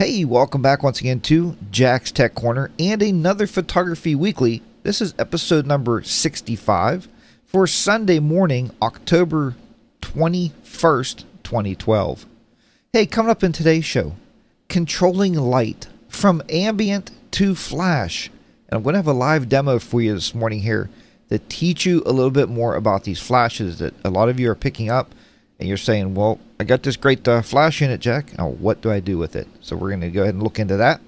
Hey, welcome back once again to Jack's Tech Corner and another Photography Weekly. This is episode number 65 for Sunday morning, October 21st, 2012. Hey, coming up in today's show, controlling light from ambient to flash. And I'm going to have a live demo for you this morning here to teach you a little bit more about these flashes that a lot of you are picking up. And you're saying, well, I got this great flash unit, Jack. Now, what do I do with it? So we're going to go ahead and look into that.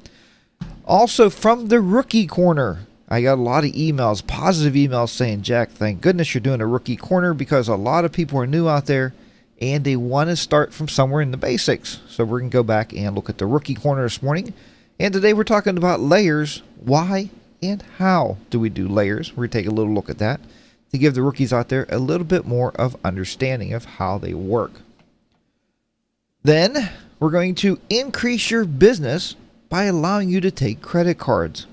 Also, from the Rookie Corner, I got a lot of emails, positive emails saying, Jack, thank goodness you're doing a Rookie Corner because a lot of people are new out there and they want to start from somewhere in the basics. So we're going to go back and look at the Rookie Corner this morning. And today we're talking about layers. Why and how do we do layers? We're going to take a little look at that to give the rookies out there a little bit more of understanding of how they work. Then we're going to increase your business by allowing you to take credit cards.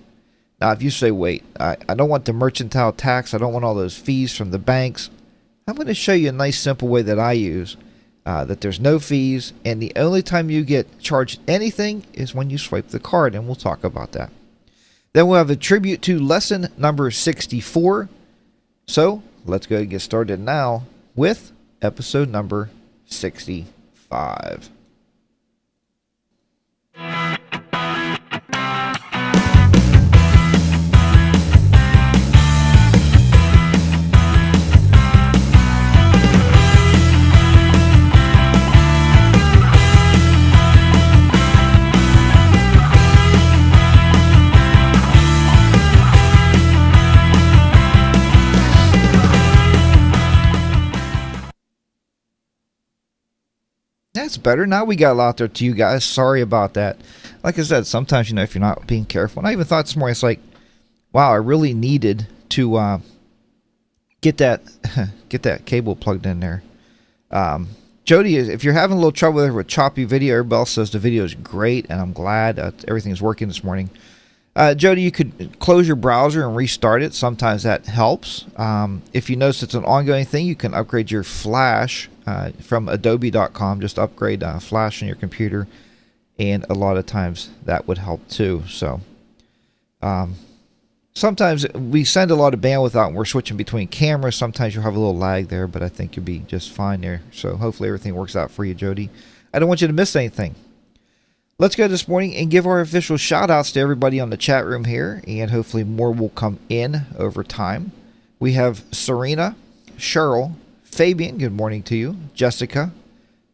Now, if you say, wait, I don't want the mercantile tax, I don't want all those fees from the banks, I'm going to show you a nice simple way that I use, that there's no fees, and the only time you get charged anything is when you swipe the card, and we'll talk about that. Then we'll have a tribute to lesson number 64. So let's go ahead and get started now with episode number 65. That's better. Now we got a lot there to you guys. Sorry about that. Like I said, sometimes, if you're not being careful. And I even thought this morning, it's like, wow, I really needed to get that cable plugged in there. Jody, if you're having a little trouble there with choppy video, everybody else says the video is great, and I'm glad everything's working this morning. Jody, you could close your browser and restart it. Sometimes that helps. If you notice it's an ongoing thing, you can upgrade your flash from adobe.com. Just upgrade flash on your computer, and a lot of times that would help too. So sometimes we send a lot of bandwidth out and we're switching between cameras. Sometimes you'll have a little lag there, but I think you'll be just fine there. So hopefully everything works out for you, Jody. I don't want you to miss anything. Let's go this morning and give our official shout outs to everybody on the chat room here, and hopefully more will come in over time. We have Serena, Cheryl, Fabian, good morning to you, Jessica,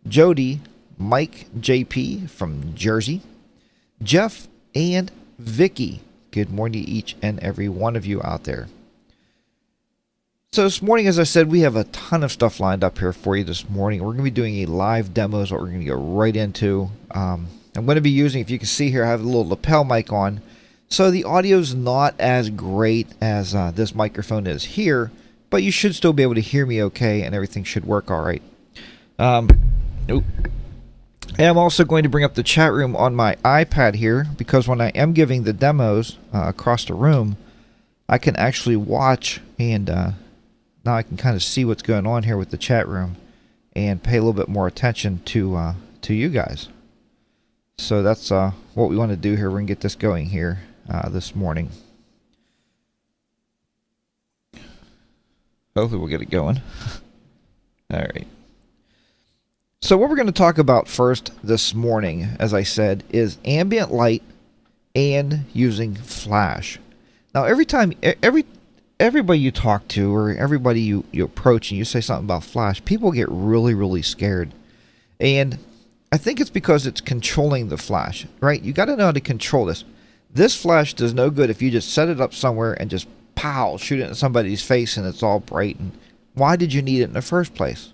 Jody, Mike JP from Jersey, Jeff, and Vicky. Good morning to each and every one of you out there. So this morning, as I said, we have a ton of stuff lined up here for you this morning. We're going to be doing a live demo is what we're going to go right into. I'm going to be using, if you can see here, I have a little lapel mic on. So the audio is not as great as this microphone is here, but you should still be able to hear me okay, and everything should work all right. And I'm also going to bring up the chat room on my iPad here, because when I am giving the demos across the room, I can actually watch, and now I can kind of see what's going on here with the chat room and pay a little bit more attention to you guys. So that's what we want to do here. We're going to get this going here this morning. Hopefully we'll get it going. All right. So what we're going to talk about first this morning, as I said, is ambient light and using flash. Now, everybody you talk to or everybody you approach and you say something about flash, people get really, really scared. And I think it's because it's controlling the flash, right? You got to know how to control this. This flash does no good if you just set it up somewhere and just pow, shoot it in somebody's face and it's all bright. And why did you need it in the first place?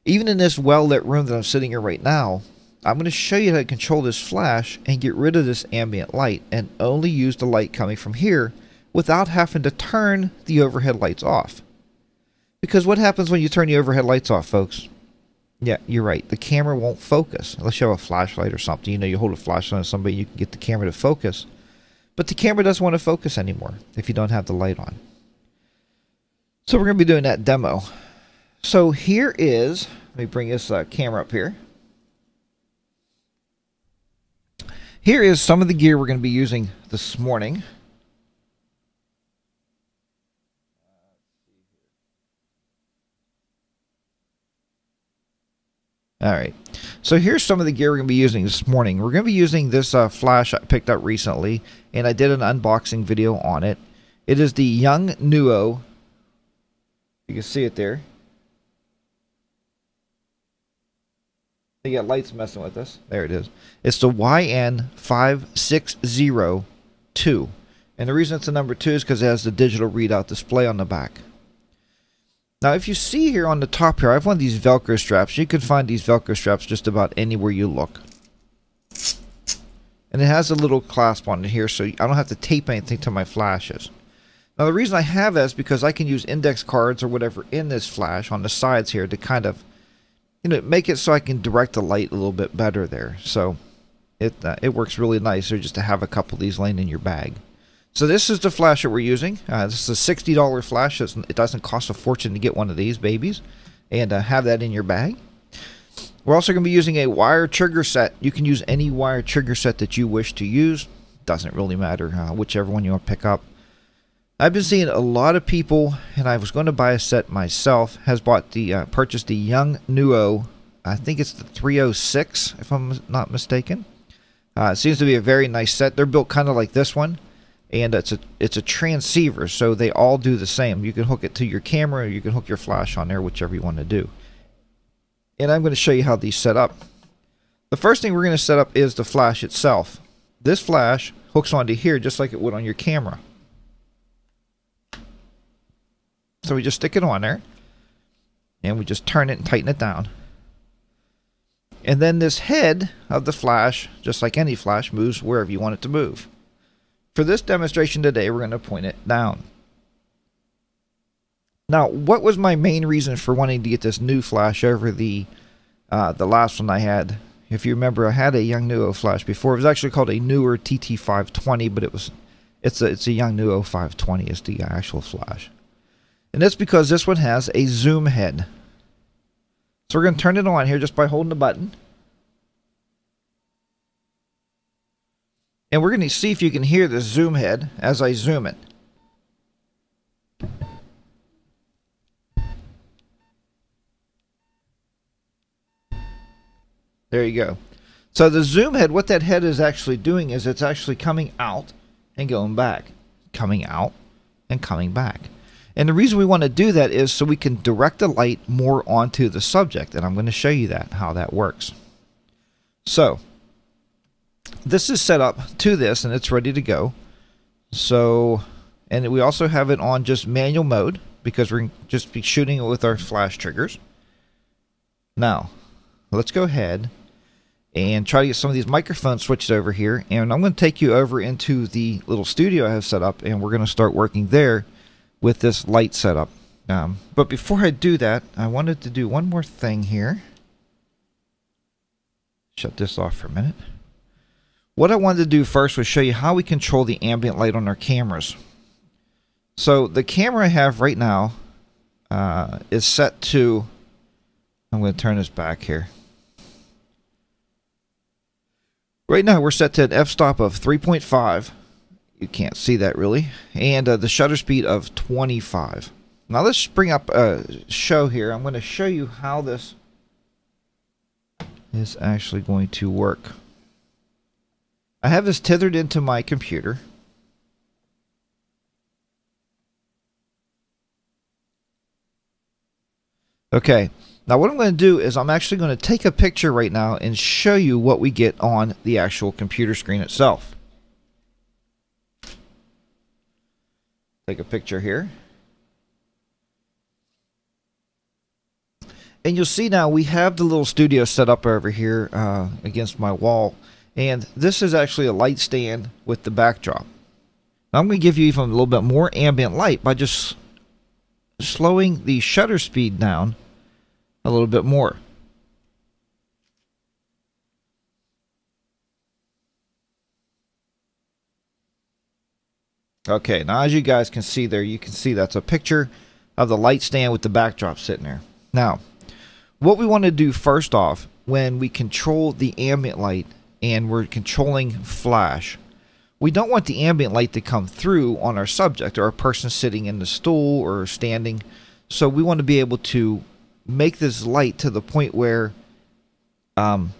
Even in this well-lit room that I'm sitting in right now, I'm going to show you how to control this flash and get rid of this ambient light and only use the light coming from here without having to turn the overhead lights off. Because what happens when you turn the overhead lights off, folks? Yeah, you're right. The camera won't focus unless you have a flashlight or something. You hold a flashlight on somebody, you can get the camera to focus. But the camera doesn't want to focus anymore if you don't have the light on. So we're going to be doing that demo. So here is, let me bring this camera up here. Here is some of the gear we're going to be using this morning. Alright, so here's some of the gear we're going to be using this morning. We're going to be using this flash I picked up recently, and I did an unboxing video on it. It is the Yongnuo. You can see it there. They got lights messing with us. There it is. It's the YN5602. And the reason it's the number 2 is because it has the digital readout display on the back. Now, if you see here on the top here, I have one of these Velcro straps. You can find these Velcro straps just about anywhere you look. And it has a little clasp on it here, so I don't have to tape anything to my flashes. Now, the reason I have that is because I can use index cards or whatever in this flash on the sides here to kind of, make it so I can direct the light a little bit better there. So it works really nice just to have a couple of these laying in your bag. So this is the flash that we're using. This is a $60 flash. It doesn't cost a fortune to get one of these babies and have that in your bag. We're also going to be using a wire trigger set. You can use any wire trigger set that you wish to use. Doesn't really matter, whichever one you want to pick up. I've been seeing a lot of people, and I was going to buy a set myself, has purchased the Yongnuo. I think it's the 306, if I'm not mistaken. It seems to be a very nice set. They're built kind of like this one. And it's a transceiver, so they all do the same. You can hook it to your camera, or you can hook your flash on there, whichever you want to do. And I'm going to show you how these set up. The first thing we're going to set up is the flash itself. This flash hooks onto here just like it would on your camera. So we just stick it on there, and we just turn it and tighten it down. And then this head of the flash, just like any flash, moves wherever you want it to move. For this demonstration today, we're going to point it down. Now, what was my main reason for wanting to get this new flash over the last one I had? If you remember, I had a Yongnuo flash before. It was actually called a newer TT520, but it's a Yongnuo 520 is the actual flash. And that's because this one has a zoom head. So we're going to turn it on here just by holding the button. And we're going to see if you can hear the zoom head as I zoom it. There you go. So the zoom head, what that head is actually doing is it's actually coming out and going back. Coming out and coming back. And the reason we want to do that is so we can direct the light more onto the subject. And I'm going to show you how that works. So this is set up to this, and it's ready to go. So, and we also have it on just manual mode because we're just be shooting it with our flash triggers. Now, let's go ahead and try to get some of these microphones switched over here. And I'm going to take you over into the little studio I have set up, and we're going to start working there with this light setup. But before I do that, I wanted to do one more thing here. Shut this off for a minute. What I wanted to do first was show you how we control the ambient light on our cameras. So the camera I have right now is set to, I'm going to turn this back here. Right now we're set to an f-stop of 3.5. You can't see that really. And the shutter speed of 25. Now let's bring up a show here. I'm going to show you how this is actually going to work. I have this tethered into my computer. Okay, now what I'm going to do is I'm actually going to take a picture right now and show you what we get on the actual computer screen itself. Take a picture here. And you'll see now we have the little studio set up over here against my wall. And this is actually a light stand with the backdrop. Now I'm going to give you even a little bit more ambient light by just slowing the shutter speed down a little bit more. Okay, now as you guys can see there, you can see that's a picture of the light stand with the backdrop sitting there. Now, what we want to do first off, when we control the ambient light and we're controlling flash. We don't want the ambient light to come through on our subject or a person sitting in the stool or standing. So we want to be able to make this light to the point where only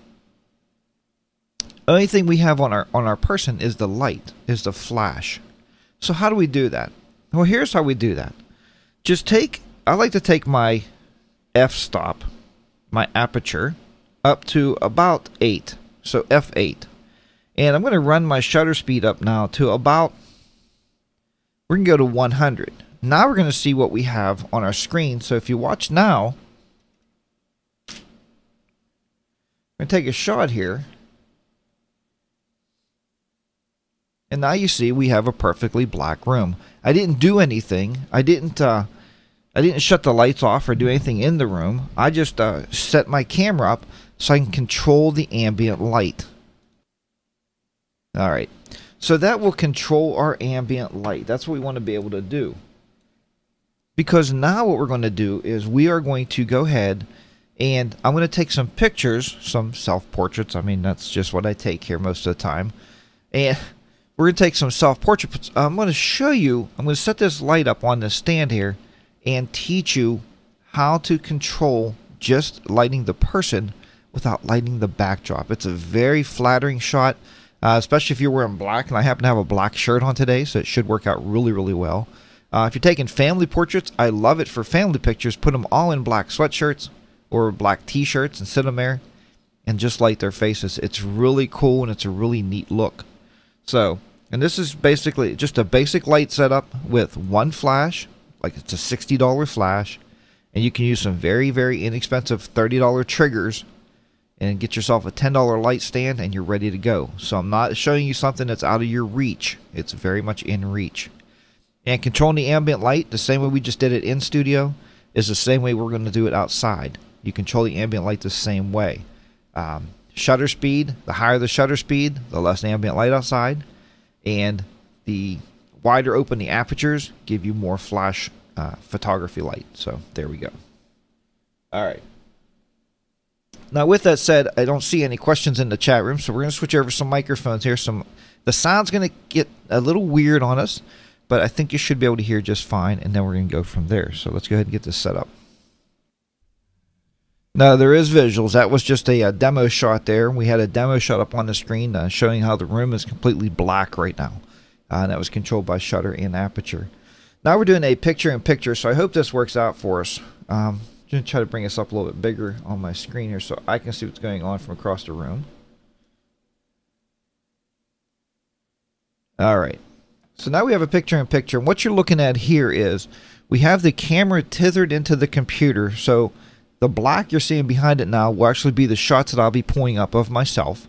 thing we have on our person is the light, is the flash. So how do we do that? Well, here's how we do that. I like to take my f-stop, my aperture, up to about 8, so f8. And I'm going to run my shutter speed up now to about, we're going to go to 100. Now we're going to see what we have on our screen. So if you watch now, I'm going to take a shot here. And now you see we have a perfectly black room. I didn't do anything. I didn't shut the lights off or do anything in the room. I just set my camera up so I can control the ambient light. Alright, so that will control our ambient light. That's what we want to be able to do. Because now what we're going to do is we are going to go ahead and I'm going to take some pictures, some self-portraits. I mean, that's just what I take here most of the time. And we're going to take some self-portraits. I'm going to show you, I'm going to set this light up on this stand here and teach you how to control just lighting the person without lighting the backdrop. It's a very flattering shot, especially if you're wearing black, and I happen to have a black shirt on today, so it should work out really, really well. If you're taking family portraits, I love it for family pictures. Put them all in black sweatshirts or black t-shirts and sit them there and just light their faces. It's really cool and it's a really neat look. So, and this is basically just a basic light setup with one flash, like it's a $60 flash, and you can use some very, very inexpensive $30 triggers and get yourself a $10 light stand and you're ready to go. So I'm not showing you something that's out of your reach. It's very much in reach. And controlling the ambient light, the same way we just did it in studio, is the same way we're going to do it outside. You control the ambient light the same way. Shutter speed, the higher the shutter speed, the less ambient light outside. And the wider open the apertures, give you more flash photography light. So there we go. Alright. Now with that said, I don't see any questions in the chat room, so we're going to switch over some microphones here. The sound's going to get a little weird on us, but I think you should be able to hear just fine, and then we're going to go from there. So let's go ahead and get this set up. Now there is visuals. That was just a demo shot there. We had a demo shot up on the screen showing how the room is completely black right now. And that was controlled by shutter and aperture. Now we're doing a picture-in-picture, so I hope this works out for us. I'm going to try to bring this up a little bit bigger on my screen here so I can see what's going on from across the room. Alright. So now we have a picture-in-picture. And what you're looking at here is we have the camera tethered into the computer. So the black you're seeing behind it now will actually be the shots that I'll be pulling up of myself.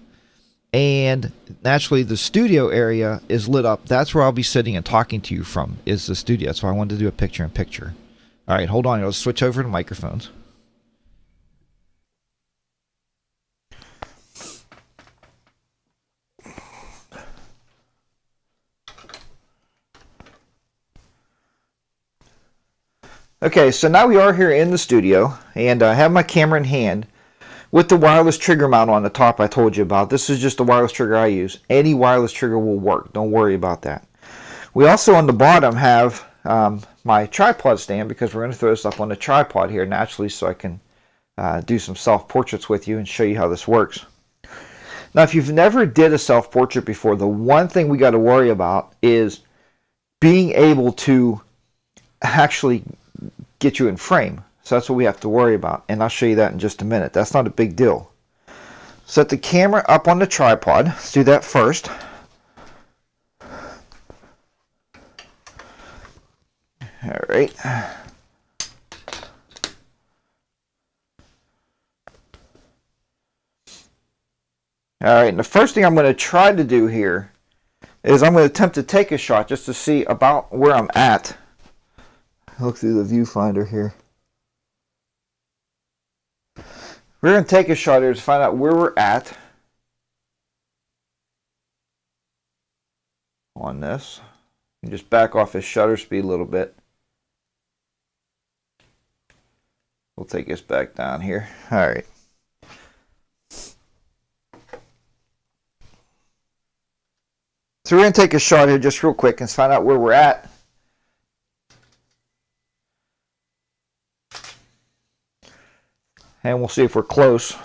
And naturally the studio area is lit up. That's where I'll be sitting and talking to you from, is the studio. So I wanted to do a picture-in-picture. Alright, hold on. Let's switch over to microphones. Okay, so now we are here in the studio, and I have my camera in hand with the wireless trigger mount on the top I told you about. This is just the wireless trigger I use. Any wireless trigger will work. Don't worry about that. We also on the bottom have my tripod stand, because we're going to throw this up on the tripod here naturally so I can do some self-portraits with you and show you how this works. Now, if you've never did a self-portrait before, the one thing we got to worry about is being able to actually get you in frame. So that's what we have to worry about, and I'll show you that in just a minute. That's not a big deal. Set the camera up on the tripod. Let's do that first. Alright. Alright, and the first thing I'm going to try to do here is I'm going to attempt to take a shot just to see about where I'm at. Look through the viewfinder here. We're going to take a shot here to find out where we're at on this. And just back off his shutter speed a little bit. We'll take this back down here. Alright. So we're going to take a shot here just real quick and find out where we're at. And we'll see if we're close.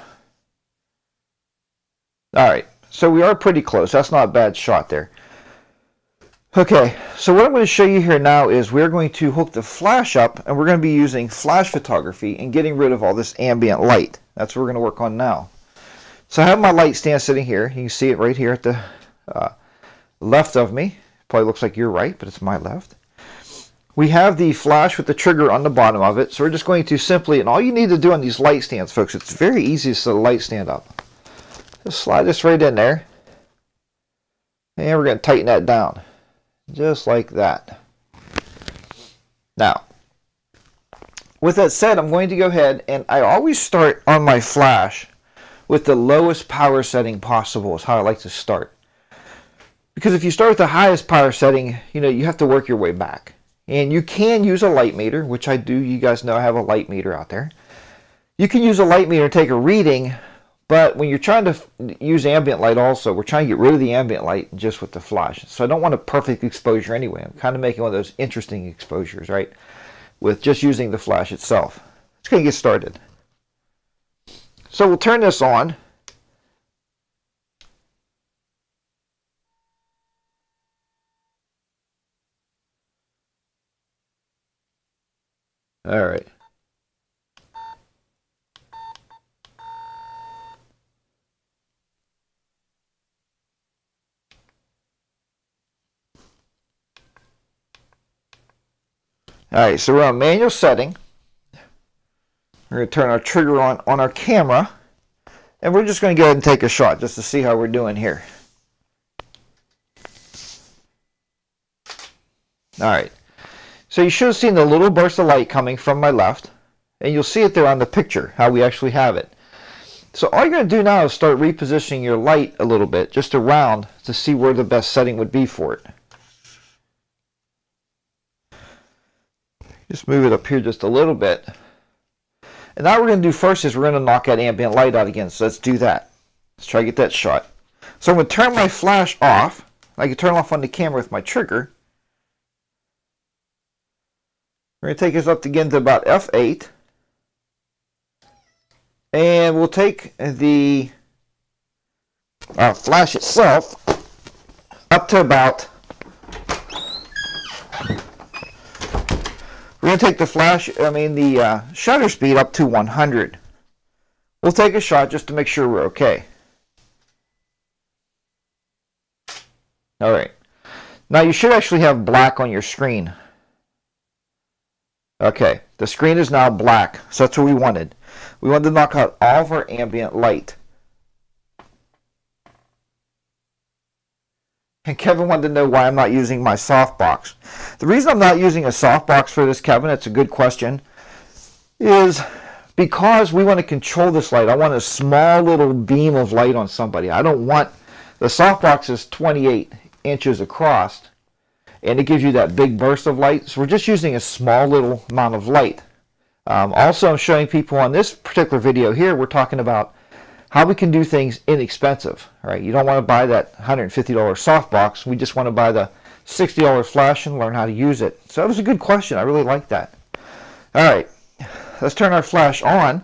Alright, so we are pretty close. That's not a bad shot there. Okay, so what I'm going to show you here now is we're going to hook the flash up, and we're going to be using flash photography and getting rid of all this ambient light. That's what we're going to work on now. So I have my light stand sitting here. You can see it right here at the left of me. Probably looks like you're right, but it's my left. We have the flash with the trigger on the bottom of it. So we're just going to simply, and all you need to do on these light stands, folks, it's very easy to set a light stand up. Just slide this right in there. And we're going to tighten that down. Just like that. Now, with that said, I'm going to go ahead, and I always start on my flash with the lowest power setting possible is how I like to start. Because if you start with the highest power setting, you have to work your way back. And you can use a light meter, which I do. You guys know I have a light meter out there. You can use a light meter to take a reading, but when you're trying to use ambient light also, we're trying to get rid of the ambient light just with the flash. So I don't want a perfect exposure anyway. I'm kind of making one of those interesting exposures, right? With just using the flash itself. Let's go and get started. So we'll turn this on. All right. All right, so we're on manual setting. We're going to turn our trigger on our camera, and we're just going to go ahead and take a shot just to see how we're doing here. All right. So you should have seen the little burst of light coming from my left, and you'll see it there on the picture, how we actually have it. So all you're going to do now is start repositioning your light a little bit, just around, to see where the best setting would be for it. Just move it up here just a little bit. And now what we're going to do first is we're going to knock that ambient light out again, so let's do that. Let's try to get that shot. So I'm going to turn my flash off. I can turn off on the camera with my trigger. We're going to take this up again to about F8. And we'll take the flash itself up to about... We're going to take the shutter speed up to 100. We'll take a shot just to make sure we're okay. All right. Now you should actually have black on your screen. Okay, the screen is now black, so that's what we wanted. We wanted to knock out all of our ambient light. And Kevin wanted to know why I'm not using my softbox. The reason I'm not using a softbox for this, Kevin, that's a good question, is because we want to control this light. I want a small little beam of light on somebody. I don't want, the softbox is 28 inches across, and it gives you that big burst of light. So we're just using a small little amount of light. Also, I'm showing people on this particular video here, we're talking about how we can do things inexpensive. Right? You don't want to buy that $150 softbox. We just want to buy the $60 flash and learn how to use it. So that was a good question. I really like that. All right, let's turn our flash on.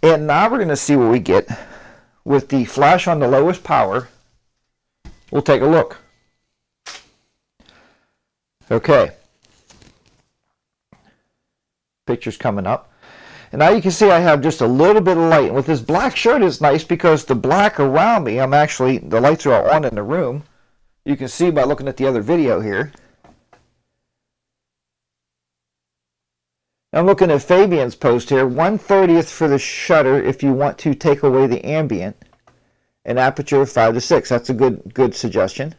And now we're going to see what we get with the flash on the lowest power. We'll take a look. Okay. Picture's coming up. And now you can see I have just a little bit of light. And with this black shirt, it's nice because the black around me, the lights are all on in the room. You can see by looking at the other video here. I'm looking at Fabian's post here. 1/30th for the shutter if you want to take away the ambient. An aperture of 5 to 6. That's a good suggestion.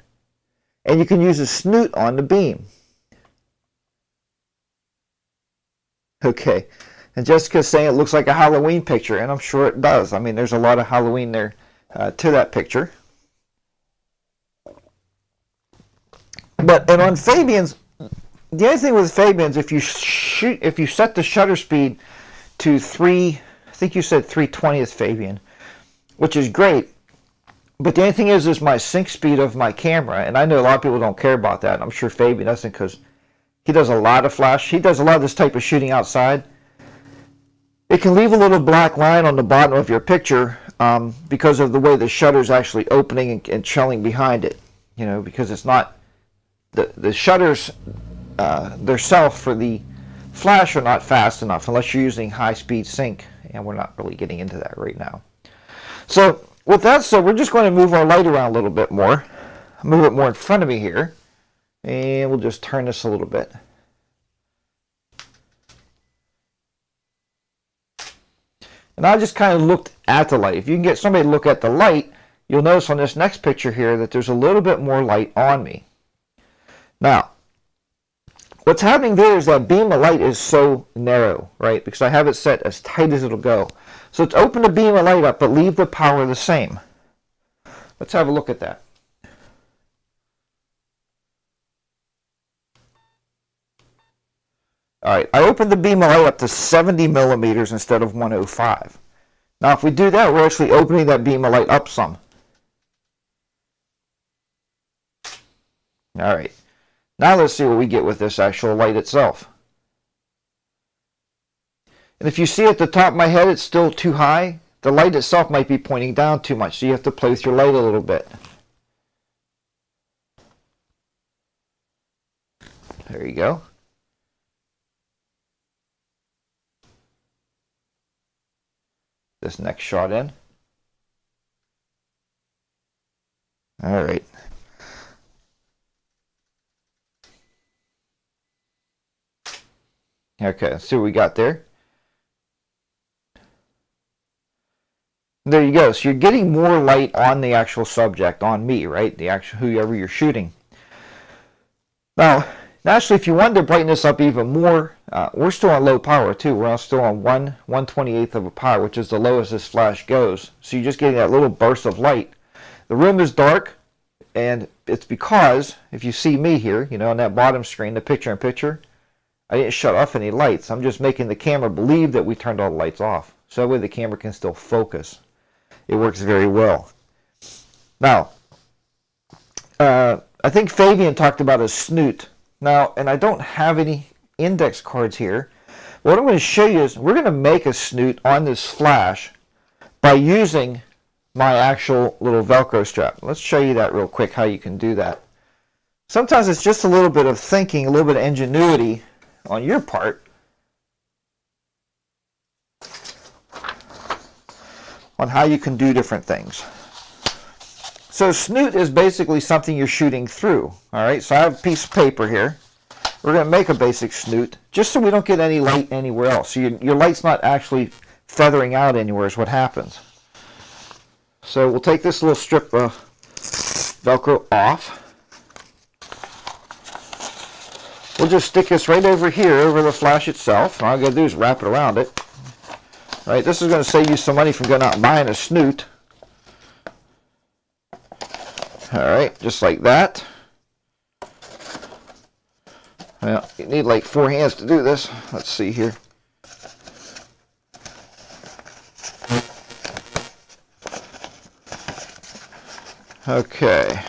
And you can use a snoot on the beam. Okay. And Jessica's saying it looks like a Halloween picture, and I'm sure it does. I mean, there's a lot of Halloween there to that picture. And on Fabian's, the other thing with Fabian's, if you set the shutter speed to 3, I think you said 3/20th Fabian, which is great. But the only thing is my sync speed of my camera, and I know a lot of people don't care about that. I'm sure Fabian doesn't because he does a lot of flash. He does a lot of this type of shooting outside. It can leave a little black line on the bottom of your picture because of the way the shutter is actually opening and chilling behind it. You know, because it's not the shutters themselves for the flash are not fast enough unless you're using high-speed sync, and we're not really getting into that right now. So with that said, we're just going to move our light around a little bit more, move it more in front of me here, and we'll just turn this a little bit. And I just kind of looked at the light. If you can get somebody to look at the light, you'll notice on this next picture here that there's a little bit more light on me. Now, what's happening there is that beam of light is so narrow, right? Because I have it set as tight as it'll go. So it's open to beam of light up, but leave the power the same. Let's have a look at that. All right, I opened the beam of light up to 70 millimeters instead of 105. Now, if we do that, we're actually opening that beam of light up some. All right. Now let's see what we get with this actual light itself. And if you see at the top of my head it's still too high, the light itself might be pointing down too much, so you have to play with your light a little bit. There you go. This next shot in. All right. Okay, let's see what we got there. There you go. So you're getting more light on the actual subject, on me, right? The actual whoever you're shooting. Now, naturally, if you wanted to brighten this up even more, we're still on low power too. We're still on 1/128th of a power, which is the lowest this flash goes. So you're just getting that little burst of light. The room is dark, and it's because if you see me here, you know, on that bottom screen, the picture-in-picture. I didn't shut off any lights. I'm just making the camera believe that we turned all the lights off. So that way the camera can still focus. It works very well. Now, I think Fabian talked about a snoot. Now, and I don't have any index cards here. What I'm going to show you is we're going to make a snoot on this flash by using my actual little Velcro strap. Let's show you that real quick, how you can do that. Sometimes it's just a little bit of thinking, a little bit of ingenuity on your part on how you can do different things. So snoot is basically something you're shooting through. All right, so I have a piece of paper here. We're going to make a basic snoot just so we don't get any light anywhere else. So your light's not actually feathering out anywhere is what happens. So we'll take this little strip of Velcro off. We'll just stick this right over here, over the flash itself. All I gotta do is wrap it around it. All right, this is going to save you some money from going out and buying a snoot. All right, just like that. Well, you need like 4 hands to do this. Let's see here. Okay.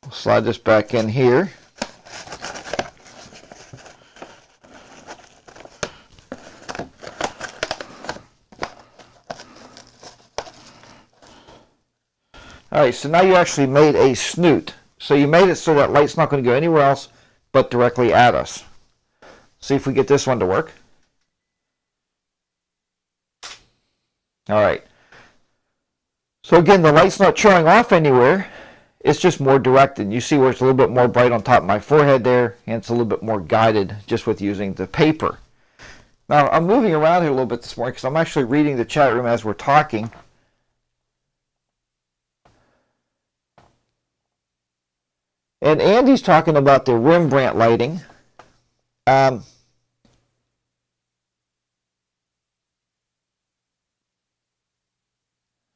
We'll slide this back in here. Alright, so now you actually made a snoot. So you made it so that light's not going to go anywhere else but directly at us. See if we get this one to work. Alright. So again, the light's not showing off anywhere. It's just more directed. You see where it's a little bit more bright on top of my forehead there, and it's a little bit more guided just with using the paper. Now, I'm moving around here a little bit this morning because I'm actually reading the chat room as we're talking. And Andy's talking about the Rembrandt lighting.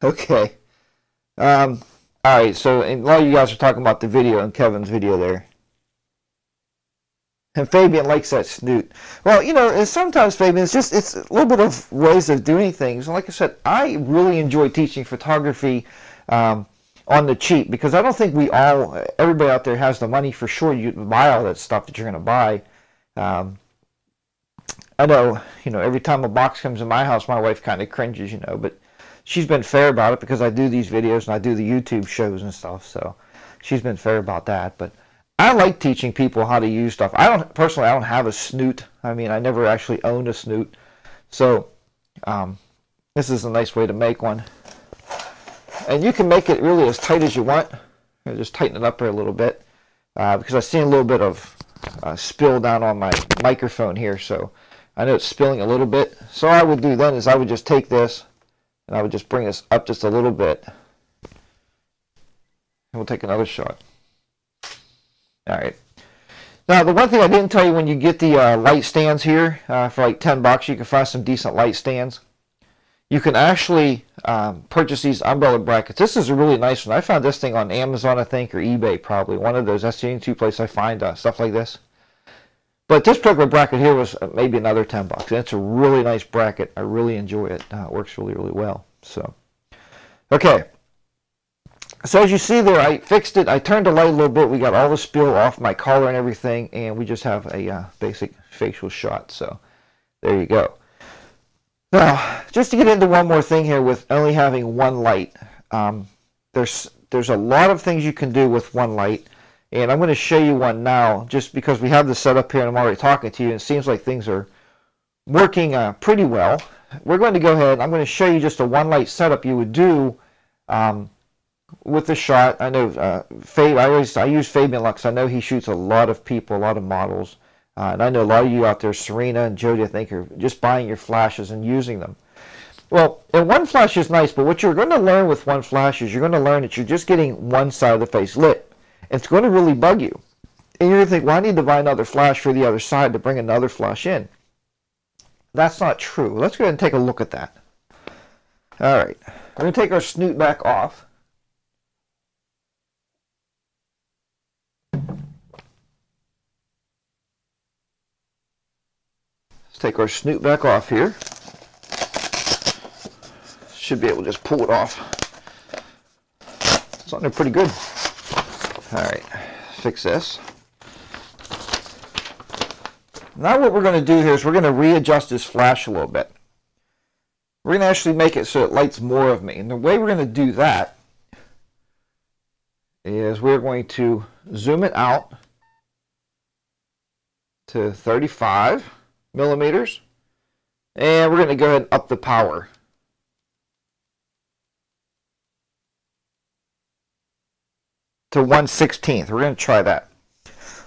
Okay. All right, so and a lot of you guys are talking about the video and Kevin's video there. And Fabian likes that snoot. Well, you know, and sometimes, Fabian, it's a little bit of ways of doing things. And like I said, I really enjoy teaching photography on the cheap, because I don't think everybody out there has the money for sure you buy all that stuff that you're going to buy. I know, you know, every time a box comes in my house, my wife kind of cringes, you know, but she's been fair about it because I do these videos and I do the YouTube shows and stuff, so she's been fair about that. But I like teaching people how to use stuff. I don't have a snoot. I mean, I never actually owned a snoot. So this is a nice way to make one. And you can make it really as tight as you want. Just tighten it up here a little bit because I've seen a little bit of spill down on my microphone here. So I know it's spilling a little bit. So what I would do then is I would just take this and I would just bring this up just a little bit. And we'll take another shot. All right. Now, the one thing I didn't tell you, when you get the light stands here for like $10, you can find some decent light stands. You can actually purchase these umbrella brackets. This is a really nice one. I found this thing on Amazon, I think, or eBay probably. One of those. That's the only two places I find stuff like this. But this particular bracket here was maybe another $10. And it's a really nice bracket. I really enjoy it. It works really, really well. So, okay. So as you see there, I fixed it. I turned the light a little bit. We got all the spill off my collar and everything, and we just have a basic facial shot. So there you go. Now, just to get into one more thing here with only having one light, there's a lot of things you can do with one light, and I'm going to show you one now just because we have this set up here and I'm already talking to you, and it seems like things are working pretty well. We're going to go ahead, I'm going to show you just a one light setup you would do with the shot. I know I use Fabian Lux. I know he shoots a lot of people, a lot of models. And I know a lot of you out there, Serena and Jody, I think, are just buying your flashes and using them. Well, and one flash is nice, but what you're going to learn with one flash is you're going to learn that you're just getting one side of the face lit. It's going to really bug you. And you're going to think, well, I need to buy another flash for the other side to bring another flash in. That's not true. Let's go ahead and take a look at that. All right. We're going to take our snoot back off. Take our snoot back off here. Should be able to just pull it off. It's on there pretty good. All right, fix this. Now what we're going to do here is we're going to readjust this flash a little bit. We're going to actually make it so it lights more of me. And the way we're going to do that is we're going to zoom it out to 35 millimeters, and we're going to go ahead and up the power to 1/16. We're going to try that.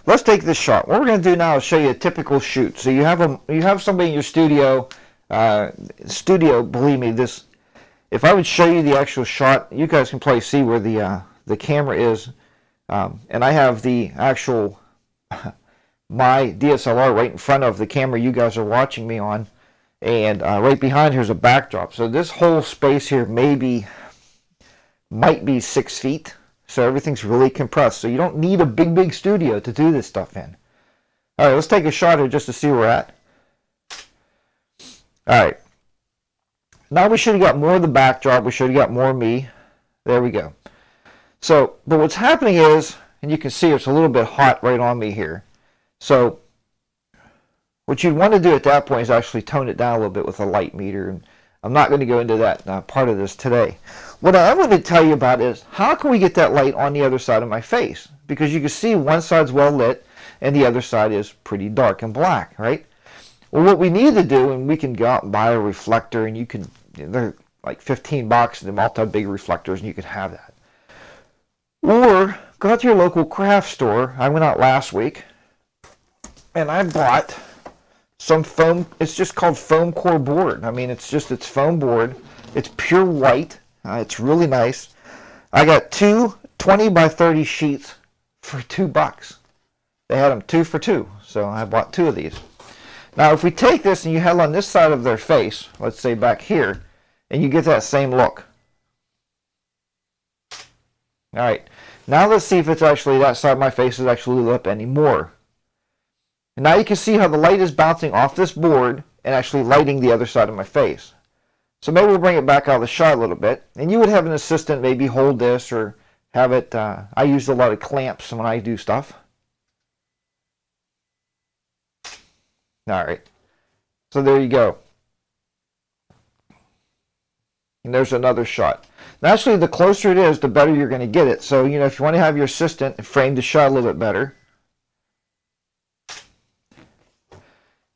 Let's take this shot. What we're going to do now is show you a typical shoot. So you have somebody in your studio. Believe me, this. If I would show you the actual shot, you guys can probably see where the camera is, and I have the actual my DSLR right in front of the camera you guys are watching me on, and right behind here's a backdrop. So this whole space here might be 6 feet, so everything's really compressed. So you don't need a big studio to do this stuff in. All right, let's take a shot here just to see where we're at. All right, now we should have got more of the backdrop. We should have got more of me. There we go. So, but what's happening is, and you can see it's a little bit hot right on me here. So what you'd want to do at that point is actually tone it down a little bit with a light meter. And I'm not going to go into that part of this today. What I'm going to tell you about is how can we get that light on the other side of my face? Because you can see one side's well lit and the other side is pretty dark and black, right? Well, what we need to do, and we can go out and buy a reflector, and they're like $15, the multi-big reflectors, and you can have that. Or go out to your local craft store. I went out last week and I bought some foam. It's just called foam core board. I mean, it's foam board. It's pure white. It's really nice. I got two 20 by 30 sheets for $2. They had them 2 for 2, so I bought 2 of these. Now, if we take this and you have on this side of their face, let's say back here, and you get that same look. All right. Now let's see if it's actually that side of my face is actually lit up anymore. And now you can see how the light is bouncing off this board and actually lighting the other side of my face. So maybe we'll bring it back out of the shot a little bit. And you would have an assistant maybe hold this or have it, I use a lot of clamps when I do stuff. Alright, so there you go. And there's another shot. And actually, the closer it is, the better you're going to get it. So, you know, if you want to have your assistant frame the shot a little bit better,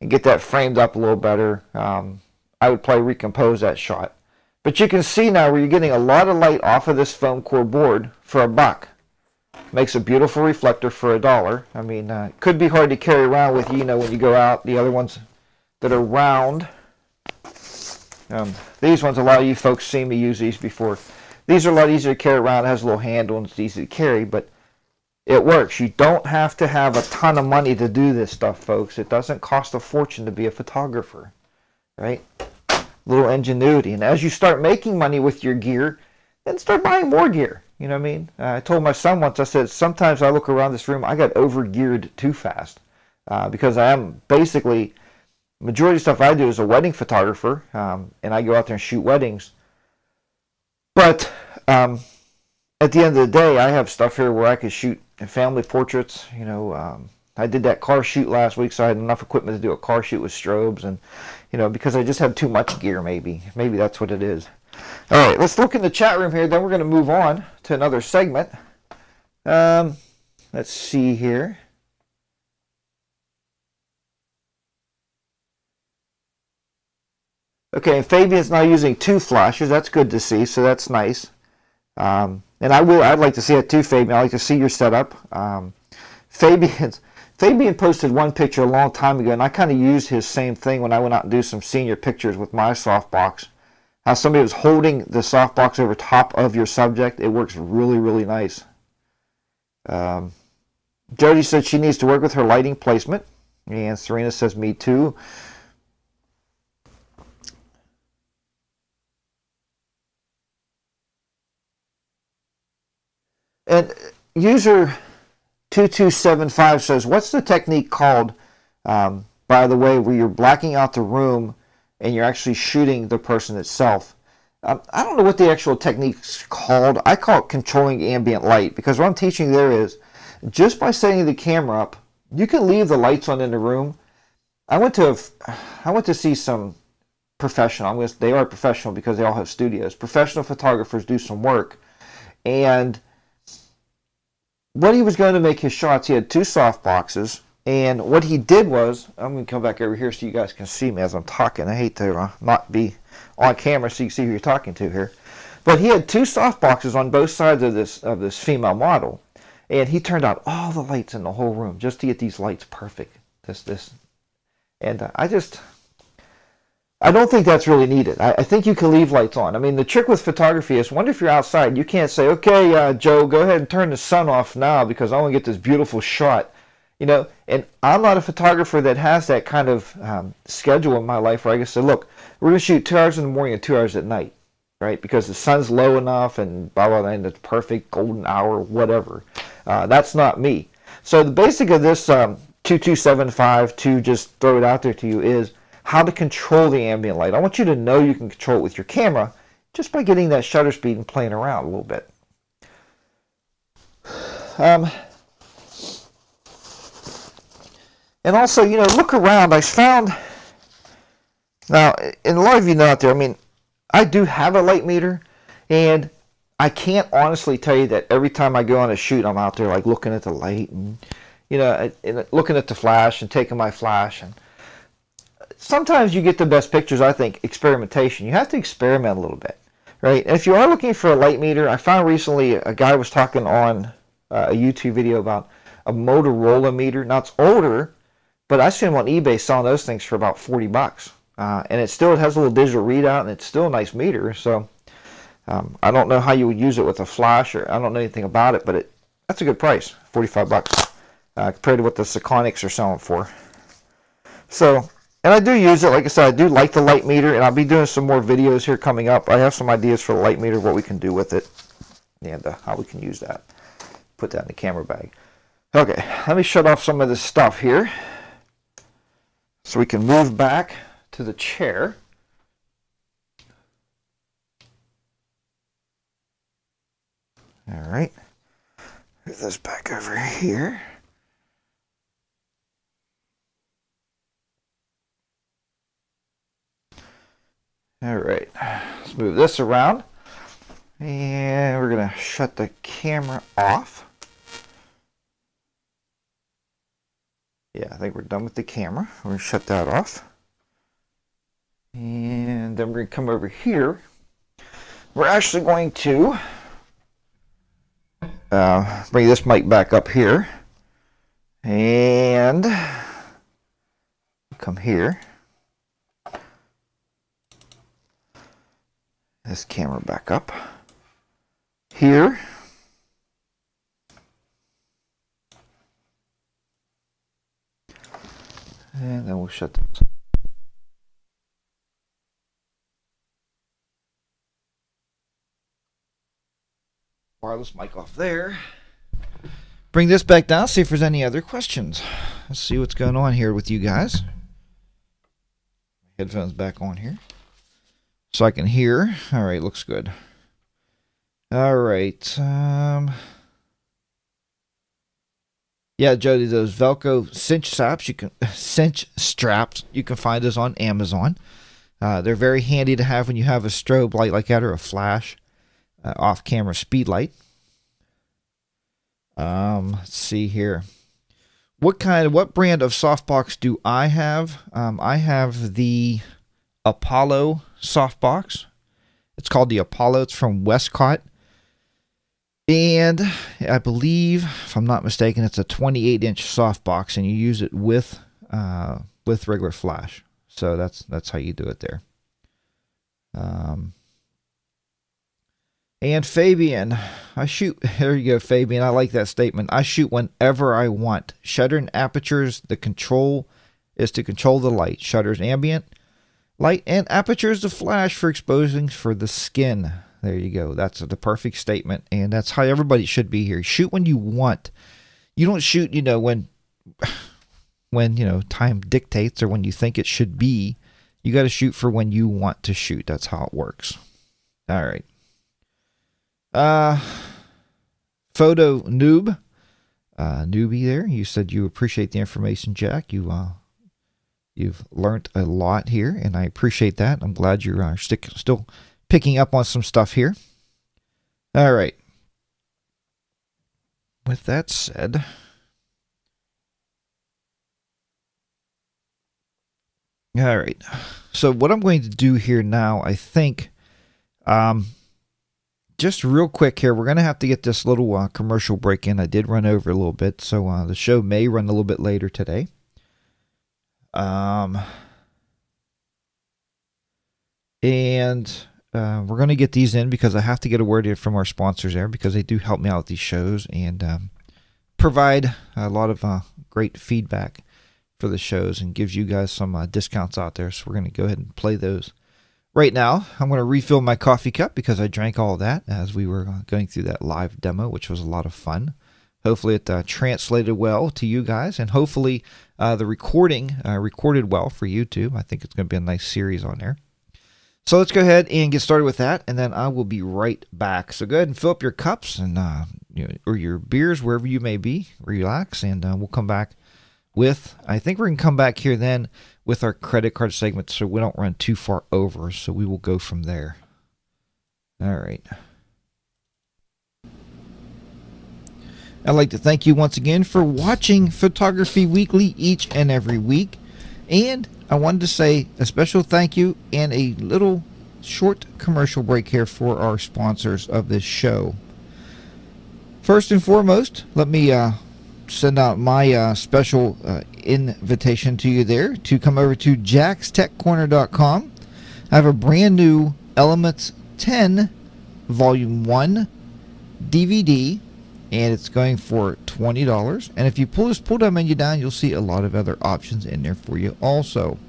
and get that framed up a little better, I would probably recompose that shot. But you can see now where you're getting a lot of light off of this foam core board for $1. Makes a beautiful reflector for $1. I mean, it could be hard to carry around with you, you know, when you go out. The other ones that are round, these ones, a lot of you folks seen me use these before. These are a lot easier to carry around. It has a little handle and it's easy to carry, but it works. You don't have to have a ton of money to do this stuff, folks. It doesn't cost a fortune to be a photographer, right? Little ingenuity. And as you start making money with your gear, then start buying more gear. You know what I mean? I told my son once, I said, sometimes I look around this room, I got over-geared too fast because I am basically, majority of stuff I do is a wedding photographer, and I go out there and shoot weddings. But at the end of the day, I have stuff here where I could shoot family portraits. You know, I did that car shoot last week, so I had enough equipment to do a car shoot with strobes, and you know, because I just had too much gear, maybe that's what it is. All right, let's look in the chat room here. Then we're going to move on to another segment. Let's see here. Okay, and Fabian's now using 2 flashes. That's good to see, so that's nice. And I'd like to see it too, Fabian. I'd like to see your setup. Fabian posted one picture a long time ago, and I kind of used his same thing when I went out and do some senior pictures with my softbox. How somebody was holding the softbox over top of your subject. It works really, really nice. Jody said she needs to work with her lighting placement. And Serena says, me too. And user 2275 says, what's the technique called, by the way, where you're blacking out the room and you're actually shooting the person itself? I don't know what the actual technique's called. I call it controlling ambient light, because what I'm teaching there is just by setting the camera up, you can leave the lights on in the room. I went to see some professional, they are professional because they all have studios. Professional photographers do some work, and when he was going to make his shots, he had 2 soft boxes. And what he did was, I'm going to come back over here so you guys can see me as I'm talking. I hate to not be on camera so you can see who you're talking to here. But he had 2 soft boxes on both sides of this female model. And he turned out all the lights in the whole room just to get these lights perfect. And I don't think that's really needed. I think you can leave lights on. I mean, the trick with photography is, wonder if you're outside, you can't say, okay, Joe, go ahead and turn the sun off now because I want to get this beautiful shot. You know, and I'm not a photographer that has that kind of schedule in my life where I can say, look, we're going to shoot 2 hours in the morning and 2 hours at night, right? Because the sun's low enough and blah, blah, blah, and it's perfect golden hour, whatever. That's not me. So the basic of this 2275, to just throw it out there to you, is how to control the ambient light. I want you to know you can control it with your camera just by getting that shutter speed and playing around a little bit. And also, you know, look around. I found, now, and a lot of you know out there, I mean, I do have a light meter, and I can't honestly tell you that every time I go on a shoot, I'm out there like looking at the light and, you know, and looking at the flash and taking my flash. And sometimes you get the best pictures, I think, experimentation. You have to experiment a little bit, right? And if you are looking for a light meter, I found recently a guy was talking on a YouTube video about a Motorola meter. Now, it's older, but I see them on eBay selling those things for about $40. And it has a little digital readout, and it's still a nice meter. So I don't know how you would use it with a flash, or I don't know anything about it, but that's a good price, $45 compared to what the Sekonics are selling for. So, and I do use it. Like I said, I do like the light meter, and I'll be doing some more videos here coming up. I have some ideas for the light meter, what we can do with it, and how we can use that. Put that in the camera bag. Okay, let me shut off some of this stuff here. So we can move back to the chair. All right. Move this back over here. All right. Let's move this around. And we're going to shut the camera off. Yeah, I think we're done with the camera. We're going to shut that off. And then we're going to come over here. We're actually going to bring this mic back up here. And come here. This camera back up. Here. And then we'll shut this. Wireless mic off there. Bring this back down, see if there's any other questions. Let's see what's going on here with you guys. Headphones back on here. So I can hear. All right, looks good. All right. Yeah, Jody, those Velcro cinch straps, you can find those on Amazon. They're very handy to have when you have a strobe light like that or a flash, off-camera speed light. Let's see here. What brand of softbox do I have? I have the Apollo softbox. It's called the Apollo. It's from Westcott. And I believe, if I'm not mistaken, it's a 28-inch softbox, and you use it with regular flash. So that's how you do it there. And Fabian, I shoot. There you go, Fabian. I like that statement. I shoot whenever I want. Shutter and apertures. The control is to control the light. Shutters ambient light, and apertures the flash for exposing for the skin. There you go. That's the perfect statement, and that's how everybody should be here. Shoot when you want. You don't shoot, when time dictates or when you think it should be. You got to shoot for when you want to shoot. That's how it works. All right. Photo noob, newbie there. You said you appreciate the information, Jack. You've learned a lot here, and I appreciate that. I'm glad you're still picking up on some stuff here. All right. With that said, all right. So what I'm going to do here now, I think, just real quick here, we're going to have to get this little commercial break in. I did run over a little bit, so the show may run a little bit later today. We're going to get these in because I have to get a word in from our sponsors there because they do help me out with these shows and provide a lot of great feedback for the shows and gives you guys some discounts out there. So we're going to go ahead and play those right now. I'm going to refill my coffee cup because I drank all of that as we were going through that live demo, which was a lot of fun. Hopefully it translated well to you guys, and hopefully the recording recorded well for YouTube. I think it's going to be a nice series on there. So let's go ahead and get started with that, and then I will be right back. So go ahead and fill up your cups and or your beers, wherever you may be. Relax, and we'll come back with, I think we're going to come back here then with our credit card segment so we don't run too far over. So we will go from there. All right. I'd like to thank you once again for watching Photography Weekly each and every week. And I wanted to say a special thank you and a little short commercial break here for our sponsors of this show. First and foremost, let me send out my special invitation to you there to come over to jackstechcorner.com. I have a brand new Elements 10 Volume 1 DVD, and it's going for $20. And if you pull down menu down, you'll see a lot of other options in there for you also.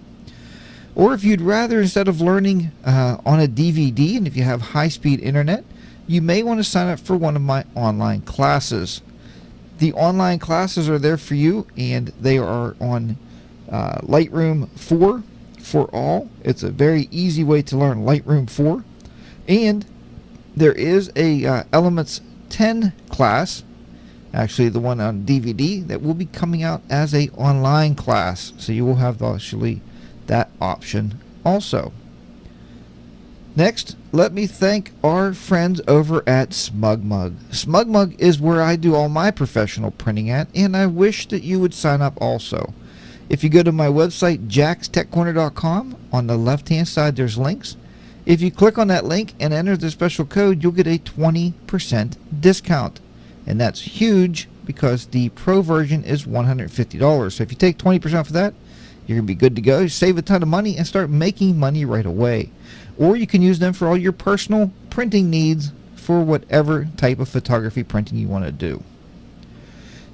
Or if you'd rather, instead of learning on a DVD, and if you have high-speed internet, you may want to sign up for one of my online classes. The online classes are there for you, and they are on Lightroom 4 for all. It's a very easy way to learn Lightroom 4. And there is a Elements 10 class, actually the one on DVD, that will be coming out as a online class. So you will have actually that option also. Next, let me thank our friends over at SmugMug. SmugMug is where I do all my professional printing at, and I wish that you would sign up also. If you go to my website, jackstechcorner.com, on the left-hand side there's links. If you click on that link and enter the special code, you'll get a 20% discount. And that's huge because the Pro version is $150. So if you take 20% for that, you're going to be good to go. Save a ton of money and start making money right away. Or you can use them for all your personal printing needs for whatever type of photography printing you want to do.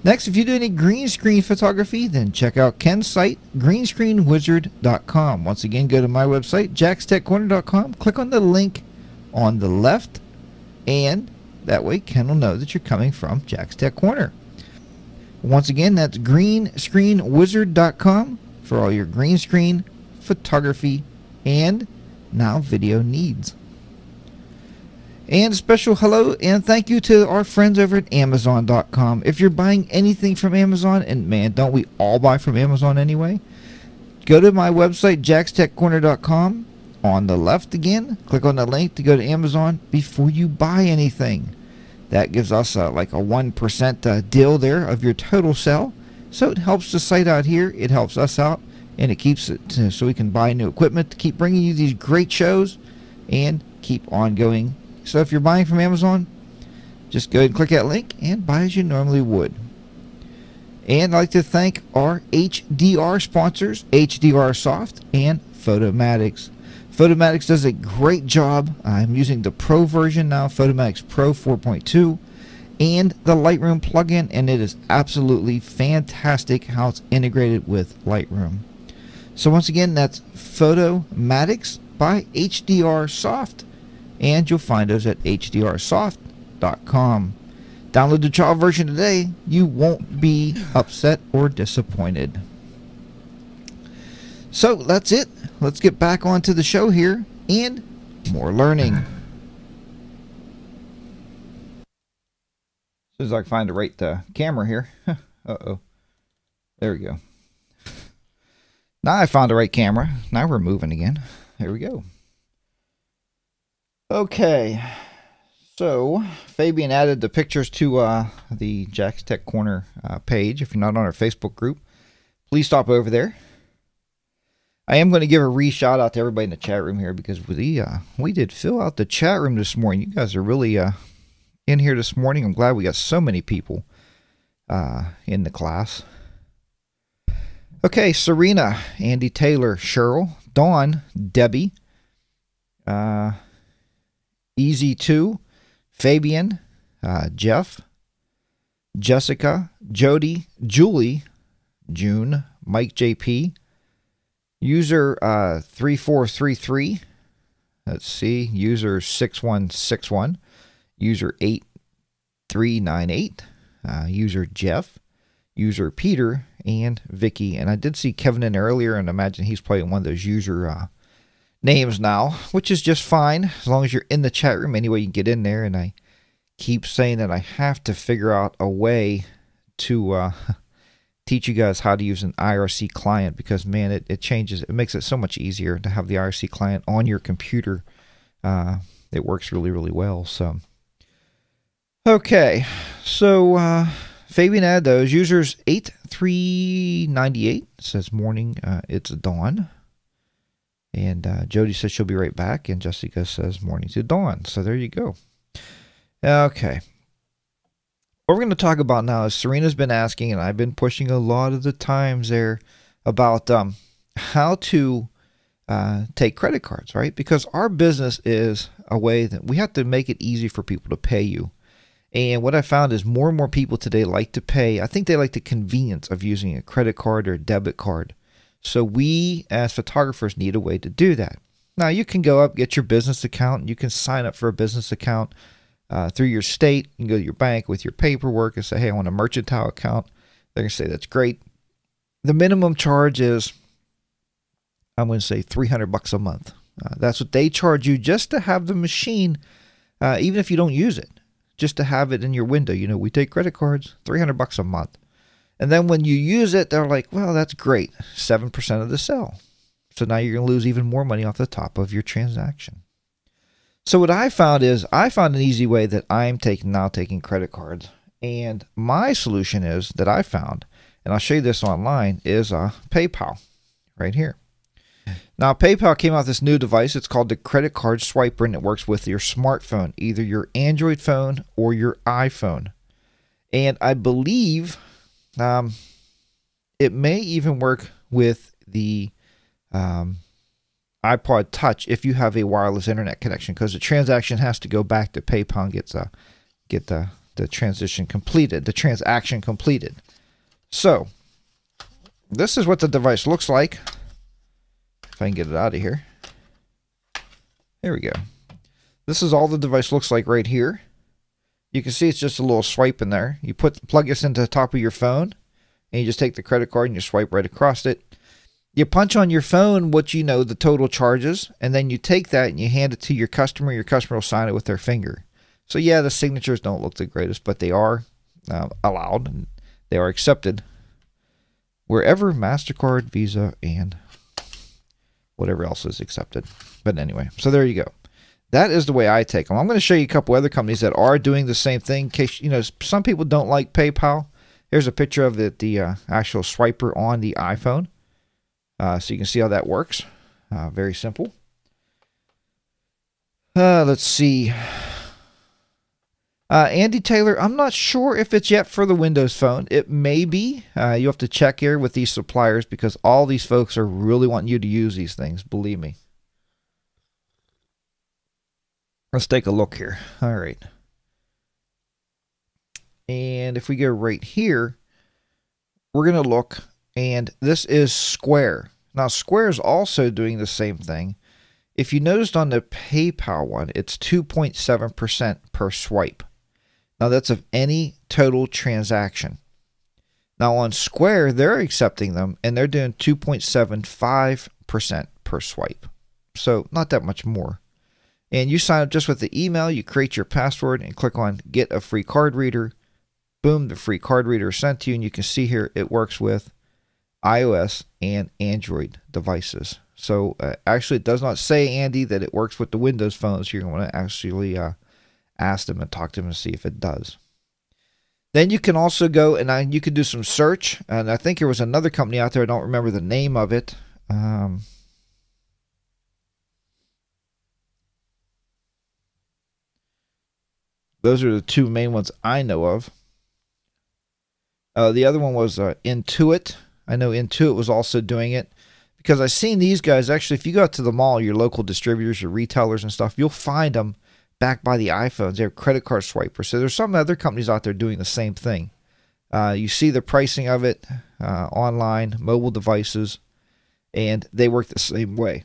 Next, if you do any green screen photography, then check out Ken's site, greenscreenwizard.com. Once again, go to my website, jackstechcorner.com, click on the link on the left, and that way Ken will know that you're coming from Jack's Tech Corner. Once again, that's greenscreenwizard.com for all your green screen photography and now video needs. And a special hello and thank you to our friends over at Amazon.com. If you're buying anything from Amazon, and man, don't we all buy from Amazon anyway? Go to my website, jackstechcorner.com. On the left again, click on the link to go to Amazon before you buy anything. That gives us like a 1% deal there of your total sell. So it helps the site out here. It helps us out. And it keeps it so we can buy new equipment to keep bringing you these great shows and keep on going. So if you're buying from Amazon, just go ahead and click that link and buy as you normally would. And I'd like to thank our HDR sponsors, HDR Soft and Photomatics. Photomatics does a great job. I'm using the Pro version now, Photomatics Pro 4.2, and the Lightroom plugin, and it is absolutely fantastic how it's integrated with Lightroom. So once again, that's Photomatics by HDR Soft, and you'll find those at hdrsoft.com. Download the trial version today. You won't be upset or disappointed. So that's it. Let's get back onto the show here and more learning. As soon as I can find the right camera here. Uh-oh. There we go. Now I found the right camera. Now we're moving again. There we go. Okay. So, Fabian added the pictures to the Jack's Tech Corner page. If you're not on our Facebook group, please stop over there. I am going to give a shout out to everybody in the chat room here because we did fill out the chat room this morning. You guys are really in here this morning. I'm glad we got so many people in the class. Okay, Serena, Andy Taylor, Cheryl, Dawn, Debbie, Easy2, Fabian, Jeff, Jessica, Jody, Julie, June, Mike JP, user 3433, let's see, user 6161, user 8398, user Jeff, user Peter, and Vicky. And I did see Kevin in earlier, and I imagine he's playing one of those user names now, which is just fine as long as you're in the chat room. Anyway, you can get in there, and I keep saying that I have to figure out a way to teach you guys how to use an IRC client because, man, it changes. It makes it so much easier to have the IRC client on your computer. It works really, really well. So, okay. So, Fabian added those. Users 8398 says morning. It's dawn. And Jody says she'll be right back. And Jessica says morning to dawn. So there you go. Okay. What we're going to talk about now is Serena's been asking, and I've been pushing a lot of the times there about how to take credit cards, right? Because our business is a way that we have to make it easy for people to pay you. And what I found is more and more people today like to pay. I think they like the convenience of using a credit card or a debit card. So we as photographers need a way to do that. Now you can go up, get your business account. You can sign up for a business account through your state. You can go to your bank with your paperwork and say, hey, I want a mercantile account. They're going to say, that's great. the minimum charge is, I'm going to say $300 a month. That's what they charge you just to have the machine, even if you don't use it, just to have it in your window. You know, we take credit cards, $300 a month. And then when you use it, they're like, well, that's great, 7% of the sale. So now you're going to lose even more money off the top of your transaction. So what I found is, I found an easy way that I'm now taking credit cards. And my solution is, that I found, and I'll show you this online, is PayPal right here. Now, PayPal came out with this new device. It's called the credit card swiper, and it works with your smartphone, either your Android phone or your iPhone. And I believe it may even work with the iPod Touch if you have a wireless internet connection, because the transaction has to go back to PayPal and get the transaction completed. So this is what the device looks like. If I can get it out of here. There we go. This is all the device looks like right here. You can see it's just a little swipe in there. You plug this into the top of your phone, and you just take the credit card and you swipe right across it. You punch on your phone what you know the total charges, and then you take that and you hand it to your customer. Your customer will sign it with their finger. So yeah, the signatures don't look the greatest, but they are allowed, and they are accepted wherever MasterCard, Visa, and whatever else is accepted. But anyway, so there you go. That is the way I take them. I'm going to show you a couple other companies that are doing the same thing. In case, you know, some people don't like PayPal. Here's a picture of the actual swiper on the iPhone. So you can see how that works. Very simple. Let's see. Andy Taylor, I'm not sure if it's yet for the Windows Phone. It may be. You have to check here with these suppliers, because all these folks are really wanting you to use these things. Believe me. Let's take a look here. All right. And if we go right here, we're going to look, and this is Square. Now, Square is also doing the same thing. If you noticed on the PayPal one, it's 2.7% per swipe. Now, that's of any total transaction. Now, on Square, they're accepting them, and they're doing 2.75% per swipe. So, not that much more. And you sign up just with the email, you create your password, and click on Get a Free Card Reader. Boom, the free card reader is sent to you, and you can see here it works with iOS and Android devices. So, actually, it does not say, Andy, that it works with the Windows phones. You're going to actually ask them and talk to them and see if it does. Then you can also go and you can do some search. And I think there was another company out there. I don't remember the name of it. Those are the two main ones I know of. The other one was Intuit. I know Intuit was also doing it, because I've seen these guys. Actually, if you go out to the mall, your local distributors, your retailers and stuff, you'll find them back by the iPhones. They're credit card swipers. So there's some other companies out there doing the same thing. You see the pricing of it online, mobile devices, and they work the same way.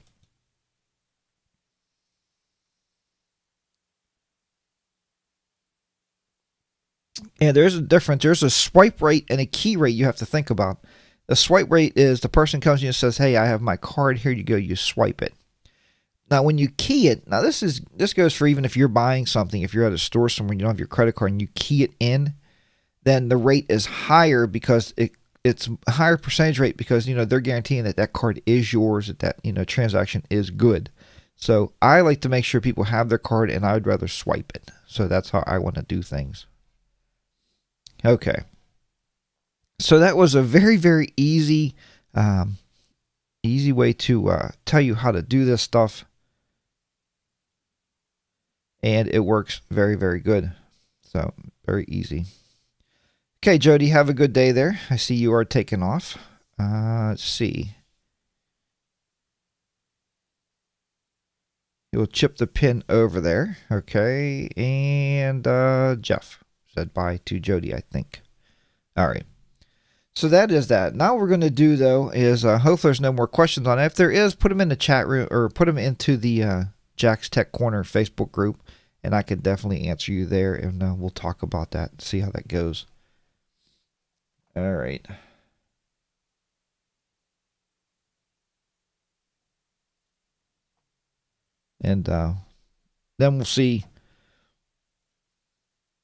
And there's a difference. There's a swipe rate and a key rate you have to think about. The swipe rate is the person comes to you and says, hey, I have my card. Here you go. You swipe it. Now, when you key it, now this goes for even if you're buying something. If you're at a store somewhere and you don't have your credit card and you key it in, then the rate is higher, because it's a higher percentage rate, because, you know, they're guaranteeing that that card is yours, that you know, transaction is good. So I like to make sure people have their card, and I would rather swipe it. So that's how I want to do things. Okay. So that was a very, very easy way to tell you how to do this stuff. And it works very, very good. So, very easy. Okay, Jody, have a good day there. I see you are taking off. Let's see. You'll chip the pin over there. Okay, and Jeff said bye to Jody, I think. All right. So that is that. Now what we're going to do, though, is hopefully there's no more questions on it. If there is, put them in the chat room, or put them into the Jack's Tech Corner Facebook group, and I can definitely answer you there, and we'll talk about that and see how that goes. All right. And then we'll see.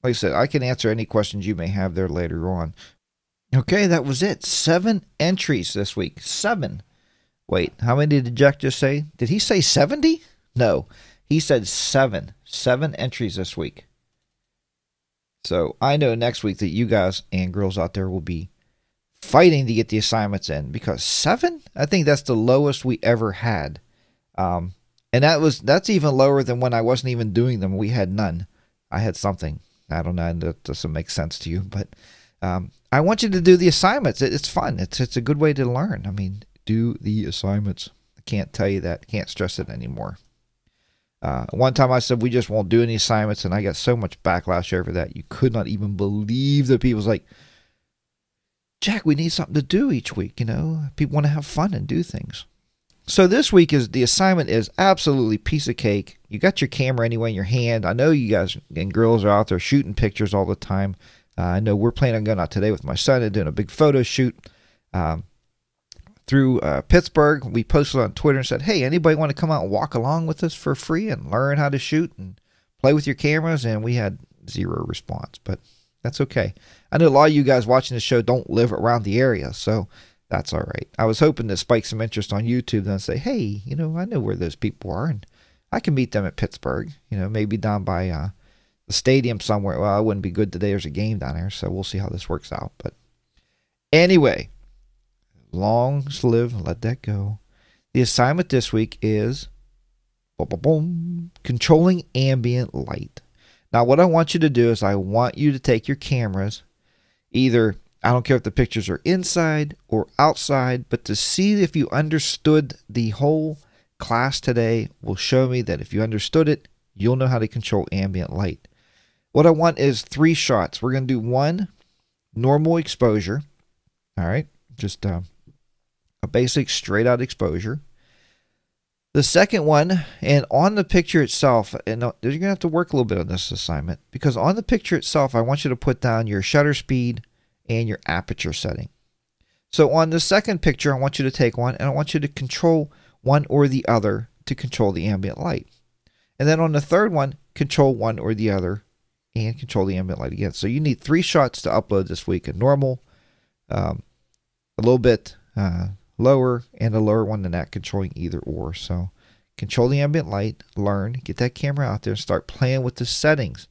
Like I said, I can answer any questions you may have there later on. Okay, that was it. 7 entries this week. 7. Wait, how many did Jack just say? Did he say 70? No, he said 7. 7 entries this week. So I know next week that you guys and girls out there will be fighting to get the assignments in, because 7? I think that's the lowest we ever had. And that's even lower than when I wasn't even doing them. We had none. I had something. I don't know. That doesn't make sense to you, but I want you to do the assignments. It's fun. It's a good way to learn. I mean, do the assignments. I can't tell you that. Can't stress it anymore. One time I said we just won't do any assignments, and I got so much backlash over that. You could not even believe that people was like, Jack, we need something to do each week. You know, people want to have fun and do things. So this week the assignment is absolutely piece of cake. You got your camera anyway in your hand. I know you guys and girls are out there shooting pictures all the time. I know we're planning on going out today with my son and doing a big photo shoot through Pittsburgh. We posted on Twitter and said, hey, anybody want to come out and walk along with us for free and learn how to shoot and play with your cameras? And we had 0 response, but that's okay. I know a lot of you guys watching the show don't live around the area, so that's all right. I was hoping to spike some interest on YouTube and say, hey, you know, I know where those people are, and I can meet them at Pittsburgh, you know, maybe down by the stadium somewhere. Well, it wouldn't be good today. There's a game down there, so we'll see how this works out. But anyway, long live, let that go. The assignment this week is controlling ambient light. Now, what I want you to do is I want you to take your cameras, either, I don't care if the pictures are inside or outside, but to see if you understood the whole class today will show me that if you understood it, you'll know how to control ambient light. What I want is 3 shots. We're going to do 1 normal exposure. All right, just a basic straight out exposure. The second one, and on the picture itself, and you're going to have to work a little bit on this assignment, because on the picture itself, I want you to put down your shutter speed and your aperture setting. So on the second picture, I want you to take one, and I want you to control one or the other to control the ambient light. And then on the third one, control one or the other and control the ambient light again. So you need 3 shots to upload this week: a normal, a little bit lower, and a lower one than that, controlling either or. So control the ambient light, learn, get that camera out there, and start playing with the settings.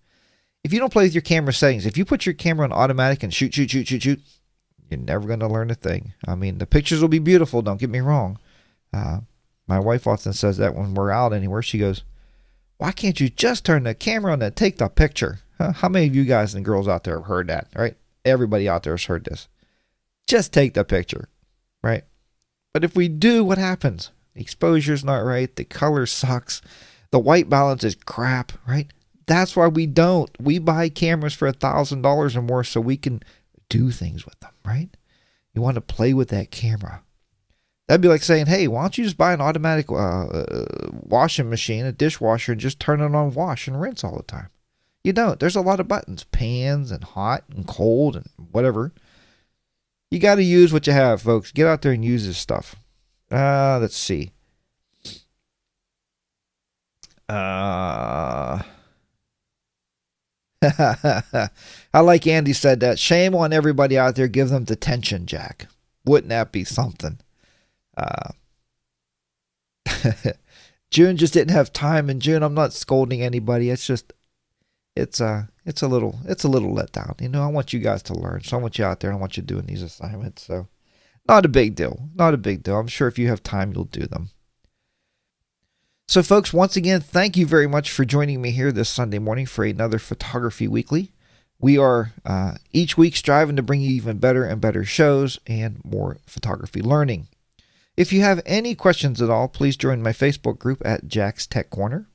If you don't play with your camera settings, if you put your camera on automatic and shoot, you're never going to learn a thing. I mean, the pictures will be beautiful, don't get me wrong. My wife often says that when we're out anywhere. She goes, why can't you just turn the camera on and take the picture? Huh? How many of you guys and girls out there have heard that, right? Everybody out there has heard this. Just take the picture, right? But if we do, what happens? The exposure's not right. The color sucks. The white balance is crap, right? That's why we don't. We buy cameras for $1,000 or more so we can do things with them, right? You want to play with that camera. That'd be like saying, hey, why don't you just buy an automatic washing machine, a dishwasher, and just turn it on wash and rinse all the time? You don't. There's a lot of buttons, pans and hot and cold and whatever. You got to use what you have, folks. Get out there and use this stuff. Let's see. I like Andy said that. Shame on everybody out there. Give them detention, Jack. Wouldn't that be something? June just didn't have time. In June, I'm not scolding anybody. It's just, it's a little letdown. You know, I want you guys to learn. So I want you out there. I want you doing these assignments. So not a big deal. Not a big deal. I'm sure if you have time, you'll do them. So folks, once again, thank you very much for joining me here this Sunday morning for another Photography Weekly. We are each week striving to bring you even better and better shows and more photography learning. If you have any questions at all, please join my Facebook group at Jack's Tech Corner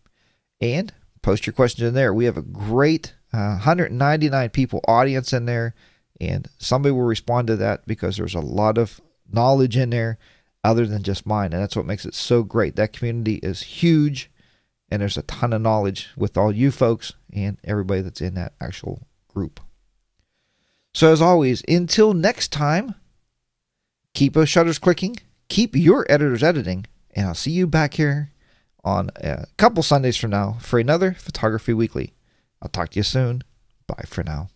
and post your questions in there. We have a great 199 people audience in there, and somebody will respond to that because there's a lot of knowledge in there other than just mine, and that's what makes it so great. That community is huge, and there's a ton of knowledge with all you folks and everybody that's in that actual group. So as always, until next time, keep those shutters clicking, keep your editors editing, and I'll see you back here on a couple Sundays from now for another Photography Weekly. I'll talk to you soon. Bye for now.